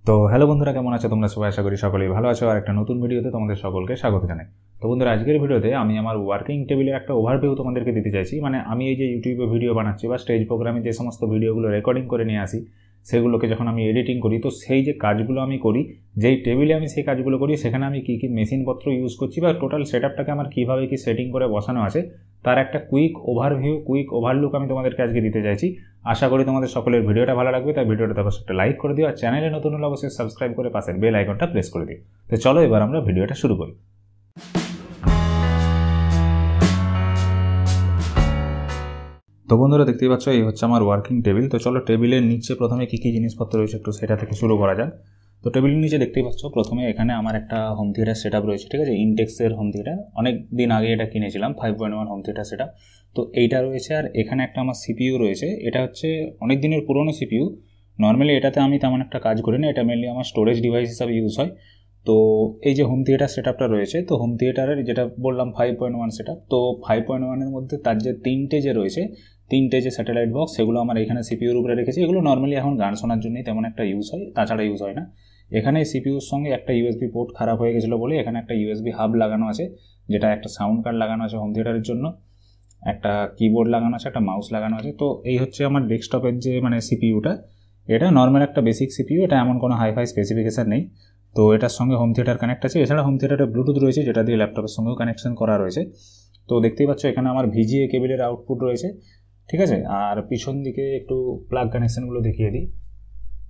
তো হ্যালো বন্ধুরা, কেমন আছো তোমরা সবাই? আশা করি সকলেই ভালো আছো। আর একটা নতুন ভিডিওতে তোমাদের সকলকে স্বাগত জানাই। তো বন্ধুরা, আজকের ভিডিওতে আমি আমার ওয়ার্কিং টেবিলের একটা ওভারভিউ তোমাদেরকে দিতে চাইছি। মানে আমি এই যে ইউটিউবে ভিডিও বানাচ্ছি বা স্টেজ প্রোগ্রামে যে সমস্ত ভিডিওগুলো রেকর্ডিং করে নিয়ে আসি, সেগুলোকে যখন আমি এডিটিং করি, তো সেই যে কাজগুলো আমি করি, যেই টেবিলে আমি সেই কাজগুলো করি, সেখানে আমি কী কী মেশিনপত্র ইউজ করছি বা টোটাল সেটআপটাকে আমার কীভাবে কি সেটিং করে বসানো আছে, তার একটা কুইক ওভারলুক আমি তোমাদেরকে আজকে দিতে চাইছি। আশা করি তোমাদের সকলের ভিডিওটা ভালো লাগবে, তাই ভিডিওটা অবশ্যই একটা লাইক করে দিও, আর চ্যানেলে নতুন হলে অবশ্যই সাবস্ক্রাইব করে পাশের বেল আইকনটা প্রেস করে দিও। তো চলো এবার আমরা ভিডিওটা শুরু করি। তো বন্ধুরা, দেখতেই পাচ্ছ এই হচ্ছে আমার ওয়ার্কিং টেবিল। তো চলো টেবিলের নিচে প্রথমে কী কী জিনিসপত্র রয়েছে একটু সেটা থেকে শুরু করা যাক। তো টেবিলের নিচে দেখতেই পাচ্ছ প্রথমে এখানে আমার একটা হোম থিয়েটার সেটআপ রয়েছে, ঠিক আছে, ইনটেক্সের হোম থিয়েটার। অনেক দিন আগে এটা কিনেছিলাম, 5.1 হোম থিয়েটার সেটআপ। তো এইটা রয়েছে, আর এখানে একটা আমার সিপিইউ রয়েছে। এটা হচ্ছে অনেক দিনের পুরনো সিপিইউ। নর্মালি এটাতে আমি তেমন একটা কাজ করি না, এটা মেনলি আমার স্টোরেজ ডিভাইস হিসাবে ইউজ হয়। তো এই যে হোম থিয়েটার সেটআপটা রয়েছে, তো হোম থিয়েটারের যেটা বললাম 5.1 সেটআপ, তো 5.1-এর মধ্যে তার যে তিনটে যে স্যাটেলাইট বক্স, সেগুলো আমার এখানে সিপিইউর উপরে রেখেছি। এগুলো নর্মালি এখন গান শোনার জন্যই তেমন একটা ইউজ হয়, তাছাড়া ইউজ হয় না। এখানে সিপিইউর সঙ্গে একটা ইউএসবি পোর্ট খারাপ হয়ে গেছিলো বলে এখানে একটা ইউএসবি হাব লাগানো আছে, যেটা একটা সাউন্ড কার্ড লাগানো আছে হোম থিয়েটারের জন্য, একটা কিবোর্ড লাগানো আছে, একটা মাউস লাগানো আছে। তো এই হচ্ছে আমার ডেস্কটপের যে মানে সিপিইউটা। এটা নর্মাল একটা বেসিক সিপিইউ, এটা এমন কোনো হাইফাই স্পেসিফিকেশান নেই। তো এটার সঙ্গে হোম থিয়েটার কানেক্ট আছে। এছাড়া হোম থিয়েটারে ব্লুটুথ রয়েছে, যেটা দিয়ে ল্যাপটপের সঙ্গেও কানেকশন করা রয়েছে। তো দেখতেই পাচ্ছ এখানে আমার ভিজিএ কেবিলের আউটপুট রয়েছে, ঠিক আছে। আর পিছন দিকে একটু প্লাগ কানেকশানগুলো দেখিয়ে দিই।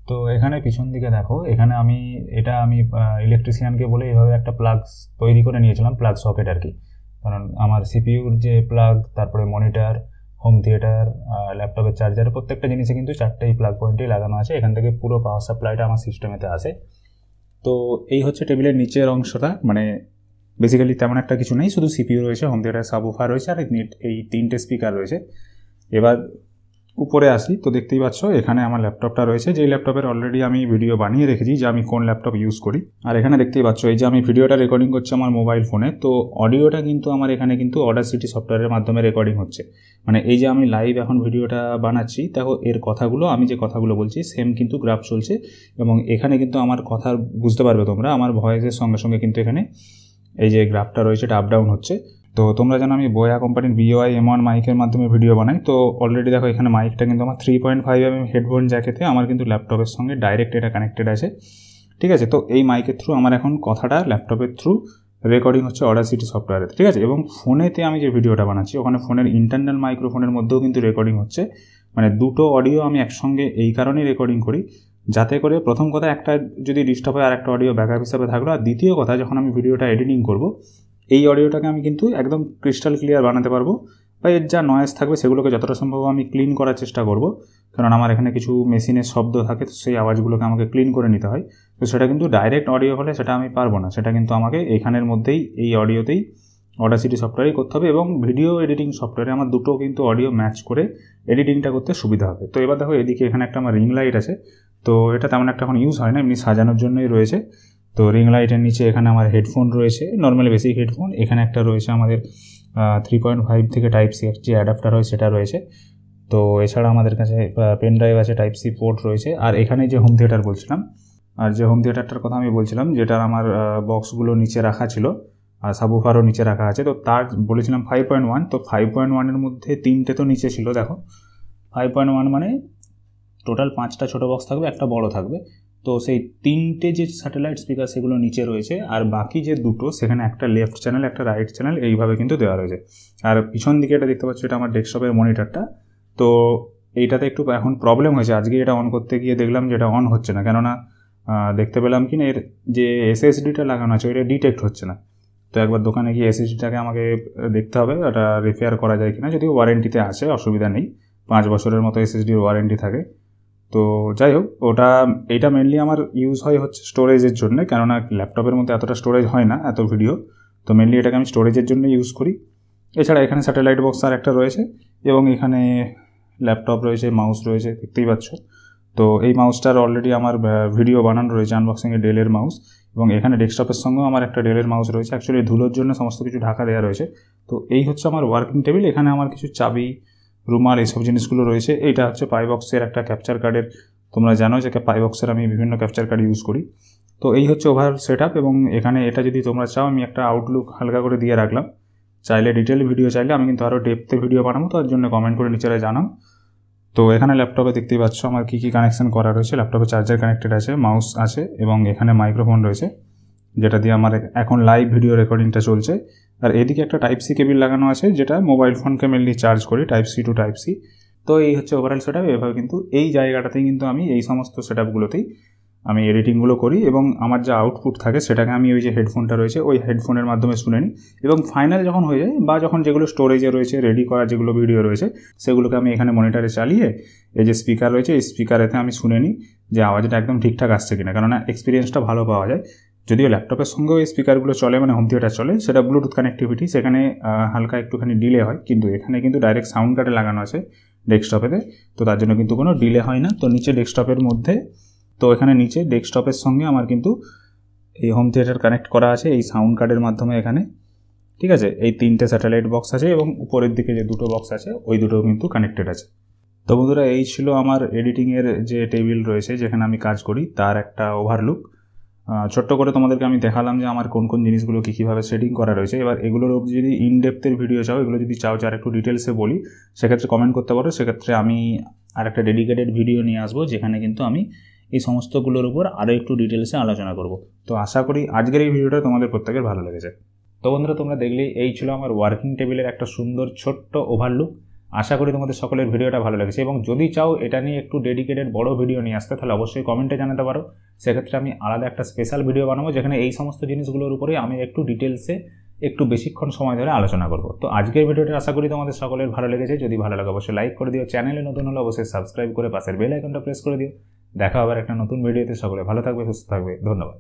তো এখানে পিছন দিকে দেখো, এখানে আমি ইলেকট্রিশিয়ানকে বলে এইভাবে একটা প্লাগ তৈরি করে নিয়েছিলাম, প্লাগ সকেট আর কি। কারণ আমার সিপিইউর যে প্লাগ, তারপরে মনিটর, হোম থিয়েটার, ল্যাপটপের চার্জার, প্রত্যেকটা জিনিসে কিন্তু চারটেই প্লাগ পয়েন্টেই লাগানো আছে। এখান থেকে পুরো পাওয়ার সাপ্লাইটা আমার সিস্টেমেতে আসে। তো এই হচ্ছে টেবিলের নিচের অংশটা। মানে বেসিক্যালি তেমন একটা কিছু নেই, শুধু সিপিইউ রয়েছে, হোম থিয়েটার সাবউফার রয়েছে, আর এই তিনটে স্পিকার রয়েছে। এবার উপরে আসি, তো দেখতেই পাচ্ছ এখানে আমার ল্যাপটপটা রয়েছে, যেই ল্যাপটপের অলরেডি আমি ভিডিও বানিয়ে রেখেছি যে আমি কোন ল্যাপটপ ইউজ করি। আর এখানে দেখতেই পাচ্ছ এই যে আমি ভিডিওটা রেকর্ডিং করছি আমার মোবাইল ফোনে, তো অডিওটা কিন্তু আমার এখানে কিন্তু অডাসিটি সফটওয়্যারের মাধ্যমে রেকর্ডিং হচ্ছে। মানে এই যে আমি লাইভ এখন ভিডিওটা বানাচ্ছি, দেখো এর কথাগুলো, আমি যে কথাগুলো বলছি সেম কিন্তু গ্রাফ চলছে, এবং এখানে কিন্তু আমার কথা বুঝতে পারবে তোমরা, আমার ভয়েসের সঙ্গে সঙ্গে কিন্তু এখানে এই যে গ্রাফটা রয়েছে এটা আপ ডাউন হচ্ছে। তো তোমরা জানো আমি বোয়া কোম্পানির BOI M1 মাইকের মাধ্যমে ভিডিও বানাই। তো অলরেডি দেখো এখানে মাইকটা কিন্তু আমার 3.5mm হেডফোন জ্যাকেতে আমার কিন্তু ল্যাপটপের সঙ্গে ডাইরেক্ট এটা কানেক্টেড আছে, ঠিক আছে। তো এই মাইকের থ্রু আমার এখন কথাটা ল্যাপটপের থ্রু রেকর্ডিং হচ্ছে অডাসিটি সফটওয়্যারে, ঠিক আছে। এবং ফোনেতে আমি যে ভিডিওটা বানাচ্ছি, ওখানে ফোনের ইন্টারনাল মাইক্রোফোনের মধ্যেও কিন্তু রেকর্ডিং হচ্ছে। মানে দুটো অডিও আমি একসঙ্গে এই কারণেই রেকর্ডিং করি, যাতে করে প্রথম কথা একটা যদি ডিস্টার্ব হয় আর একটা অডিও ব্যাকআপ হিসাবে থাকলো, আর দ্বিতীয় কথা যখন আমি ভিডিওটা এডিটিং করব, এই অডিওটাকে আমি কিন্তু একদম ক্রিস্টাল ক্লিয়ার বানাতে পারবো, বা এর যা নয়েজ থাকবে সেগুলোকে যতটা সম্ভব আমি ক্লিন করার চেষ্টা করব। কারণ আমার এখানে কিছু মেশিনের শব্দ থাকে, তো সেই আওয়াজগুলোকে আমাকে ক্লিন করে নিতে হয়। তো সেটা কিন্তু ডাইরেক্ট অডিও হলে সেটা আমি পারবো না, সেটা কিন্তু আমাকে এখানের মধ্যেই এই অডিওতেই অডাসিটি সফটওয়্যারই করতে হবে। এবং ভিডিও এডিটিং সফটওয়্যারে আমার দুটো কিন্তু অডিও ম্যাচ করে এডিটিংটা করতে সুবিধা হবে। তো এবার দেখো এদিকে এখানে একটা আমার রিং লাইট আছে, তো এটা তেমন একটা এখন ইউজ হয় না, এমনি সাজানোর জন্যই রয়েছে। তো রিং লাইটের নিচে এখানে আমার হেডফোন রয়েছে, নর্মালি বেসিক হেডফোন। এখানে একটা রয়েছে আমাদের 3.5 থেকে Type-C যে অ্যাডাপ্টার হয় সেটা রয়েছে। তো এছাড়া আমাদের কাছে পেন ড্রাইভ আছে, Type-C পোর্ট রয়েছে। আর এখানে যে হোম থিয়েটার বলছিলাম, আর যে হোম থিয়েটারটার কথা আমি বলছিলাম, যেটার আমার বক্সগুলো নিচে রাখা ছিল আর সাবউফারও নিচে রাখা আছে, তো তার বলেছিলাম 5.1। তো 5.1-এর মধ্যে তিনটে তো নিচে ছিল। দেখো 5.1 মানে টোটাল 5টা ছোটো বক্স থাকবে, একটা বড় থাকবে। তো সেই তিনটে যে স্যাটেলাইট স্পিকার সেগুলো নিচে রয়েছে, আর বাকি যে দুটো সেখানে একটা লেফট চ্যানেল একটা রাইট চ্যানেল এইভাবে কিন্তু দেওয়া রয়েছে। আর পিছন দিকে এটা দেখতে পাচ্ছ, এটা আমার ডেস্কটপের মনিটরটা। তো এইটাতে একটু এখন প্রবলেম হয়েছে, আজকে এটা অন করতে গিয়ে দেখলাম যে এটা অন হচ্ছে না, কেননা দেখতে পেলাম কি না এর যে SSD-টা লাগানো আছে ওইটা ডিটেক্ট হচ্ছে না। তো একবার দোকানে গিয়ে SSD-টাকে আমাকে দেখতে হবে এটা রিপেয়ার করা যায় কিনা, যদিও ওয়ারেন্টিতে আছে, অসুবিধা নেই, 5 বছরের মতো SSD-র ওয়ারেন্টি থাকে। তো যাই হোক, এইটা মেনলি আমার ইউজ হচ্ছে স্টোরেজের জন্য, কেননা ল্যাপটপের মধ্যে এতটা স্টোরেজ হয় না এত ভিডিও, তো মেনলি এটাকে আমি স্টোরেজের জন্য ইউজ করি। এছাড়া এখানে স্যাটেলাইট বক্স আর একটা রয়েছে, এবং এখানে ল্যাপটপ রয়েছে, মাউস রয়েছে, দেখতেই পাচ্ছ। তো এই মাউসটার অলরেডি আমার ভিডিও বানানো রয়েছে আনবক্সিংয়ে, ডেলের মাউস। এবং এখানে ডেস্কটপের সঙ্গেও আমার একটা ডেলের মাউস রয়েছে, অ্যাকচুয়ালি ধুলোর জন্য সমস্ত কিছু ঢাকা দেওয়া রয়েছে। তো এই হচ্ছে আমার ওয়ার্কিং টেবিল। এখানে আমার কিছু চাবি, রুমাল, এইসব জিনিসগুলো রয়েছে। এইটা হচ্ছে পাইবক্সের একটা ক্যাপচার কার্ডের তোমরা জানো যে পাইবক্সের আমি বিভিন্ন ক্যাপচার কার্ড ইউজ করি। তো এই হচ্ছে ওভারঅল সেটআপ। এবং এখানে এটা যদি তোমরা চাও আমি একটা আউটলুক হালকা করে দিয়ে রাখলাম, চাইলে ডিটেল ভিডিও চাইলে আমি কিন্তু আরও ডেপথে ভিডিও বানাবো, তার জন্য কমেন্ট করে নিচে জানাও। তো এখানে ল্যাপটপে দেখতেই পাচ্ছ আমার কী কী কানেকশান করা রয়েছে। ল্যাপটপে চার্জার কানেক্টেড আছে, মাউস আছে এবং এখানে মাইক্রোফোন রয়েছে যেটা দিয়ে আমার এখন লাইভ ভিডিও রেকর্ডিংটা চলছে। আর এদিকে একটা টাইপ সি কেবিল লাগানো আছে যেটা মোবাইল ফোনকে মেনলি চার্জ করি, type C to type C. তো এই হচ্ছে ওভারঅল সেটআপ। এভাবে কিন্তু এই জায়গাটাতেই কিন্তু আমি এই সমস্ত সেটআপগুলোতেই আমি এডিটিংগুলো করি এবং আমার যা আউটপুট থাকে সেটাকে আমি ওই যে হেডফোনটা রয়েছে ওই হেডফোনের মাধ্যমে শুনে নিই এবং ফাইনাল যখন হয়ে যায় বা যখন যেগুলো স্টোরেজে রয়েছে রেডি করা যেগুলো ভিডিও রয়েছে সেগুলোকে আমি এখানে মনিটরে চালিয়ে এই যে স্পিকার রয়েছে এই স্পিকারেতে আমি শুনে নিই যে আওয়াজটা একদম ঠিকঠাক আসছে কিনা, কেননা এক্সপিরিয়েন্সটা ভালো পাওয়া যায়। যদিও ল্যাপটপের সঙ্গেও এই স্পিকারগুলো চলে, মানে হোম থিয়েটার চলে, সেটা ব্লুটুথ কানেক্টিভিটি, সেখানে হালকা একটুখানি ডিলে হয়, কিন্তু এখানে কিন্তু ডাইরেক্ট সাউন্ড কার্ডে লাগানো আছে ডেস্কটপেতে, তো তার জন্য কিন্তু কোনো ডিলে হয় না। তো নিচে ডেস্কটপের মধ্যে, তো এখানে নিচে ডেস্কটপের সঙ্গে আমার কিন্তু এই হোম থিয়েটার কানেক্ট করা আছে এই সাউন্ড কার্ডের মাধ্যমে এখানে, ঠিক আছে। এই 3টে স্যাটেলাইট বক্স আছে এবং উপরের দিকে যে 2টো বক্স আছে ওই দুটো কিন্তু কানেক্টেড আছে। তো বন্ধুরা এই ছিল আমার এডিটিংয়ের যে টেবিল রয়েছে যেখানে আমি কাজ করি তার একটা ওভারলুক। ছোট্ট করে তোমাদেরকে আমি দেখালাম যে আমার কোন কোন জিনিসগুলো কীভাবে সেটিং করা রয়েছে। এবার এগুলোর যদি ইনডেপথের ভিডিও চাও, এগুলো যদি চাও আর একটু ডিটেলসে বলি, সেক্ষেত্রে কমেন্ট করতে পারো। সেক্ষেত্রে আমি আর একটা ডেডিকেটেড ভিডিও নিয়ে আসবো যেখানে কিন্তু আমি এই সমস্তগুলোর উপর আরও একটু ডিটেলসে আলোচনা করব। তো আশা করি আজকের এই ভিডিওটা তোমাদের প্রত্যেকের ভালো লেগেছে। তো বন্ধুরা তোমরা দেখলেই এই ছিল আমার ওয়ার্কিং টেবিলের একটা সুন্দর ছোট্ট ওভারলুক। আশা করি তোমাদের সকলের ভিডিওটা ভালো লেগেছে এবং যদি চাও এটা নিয়ে একটু ডেডিকেটেড বড় ভিডিও নিয়ে আসতে তাহলে অবশ্যই কমেন্টে জানাতে পারো। সেক্ষেত্রে আমি আলাদা একটা স্পেশাল ভিডিও বানাবো যেখানে এই সমস্ত জিনিসগুলোর উপরেই আমি একটু ডিটেলসে একটু বেশিক্ষণ সময় ধরে আলোচনা করব। তো আজকের ভিডিওটা আশা করি তোমাদের সকলের ভালো লেগেছে। যদি ভালো লাগে অবশ্যই লাইক করে দিও, চ্যানেলে নতুন হলে অবশ্যই সাবস্ক্রাইব করে পাশের বেল আইকনটা প্রেস করে দিও। দেখা আবার একটা নতুন ভিডিওতে। সকলে ভালো থাকবে, সুস্থ থাকবে, ধন্যবাদ।